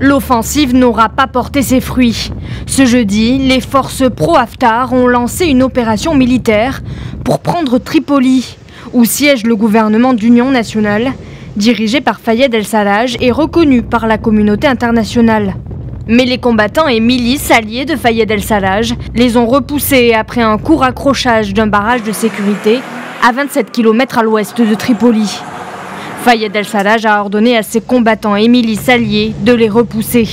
L'offensive n'aura pas porté ses fruits. Ce jeudi, les forces pro-Haftar ont lancé une opération militaire pour prendre Tripoli, où siège le gouvernement d'union nationale, dirigé par Fayez el-Sarraj et reconnu par la communauté internationale. Mais les combattants et milices alliés de Fayez el-Sarraj les ont repoussés après un court accrochage d'un barrage de sécurité à 27 km à l'ouest de Tripoli. Fayez el-Sarraj a ordonné à ses combattants et milices alliés de les repousser.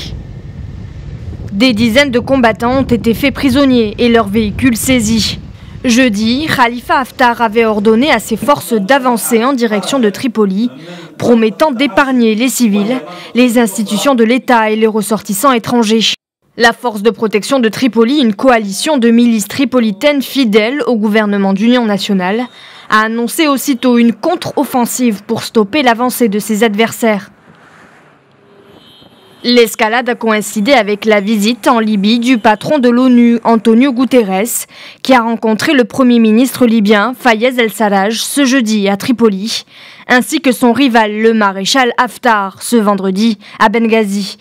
Des dizaines de combattants ont été faits prisonniers et leurs véhicules saisis. Jeudi, Khalifa Haftar avait ordonné à ses forces d'avancer en direction de Tripoli, promettant d'épargner les civils, les institutions de l'État et les ressortissants étrangers. La force de protection de Tripoli, une coalition de milices tripolitaines fidèles au gouvernement d'union nationale, a annoncé aussitôt une contre-offensive pour stopper l'avancée de ses adversaires. L'escalade a coïncidé avec la visite en Libye du patron de l'ONU, Antonio Guterres, qui a rencontré le Premier ministre libyen, Fayez el-Sarraj, ce jeudi à Tripoli, ainsi que son rival, le maréchal Haftar, ce vendredi à Benghazi.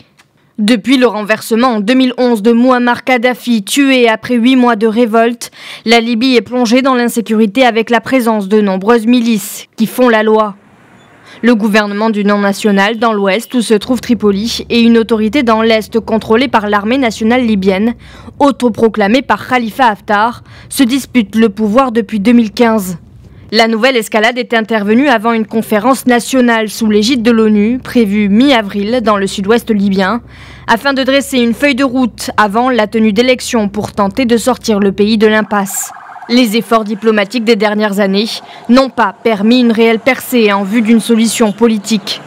Depuis le renversement en 2011 de Mouammar Kadhafi, tué après 8 mois de révolte, la Libye est plongée dans l'insécurité avec la présence de nombreuses milices qui font la loi. Le gouvernement d'union nationale dans l'ouest où se trouve Tripoli et une autorité dans l'est contrôlée par l'armée nationale libyenne, autoproclamée par Khalifa Haftar, se disputent le pouvoir depuis 2015. La nouvelle escalade est intervenue avant une conférence nationale sous l'égide de l'ONU, prévue mi-avril dans le sud-ouest libyen, afin de dresser une feuille de route avant la tenue d'élections pour tenter de sortir le pays de l'impasse. Les efforts diplomatiques des dernières années n'ont pas permis une réelle percée en vue d'une solution politique.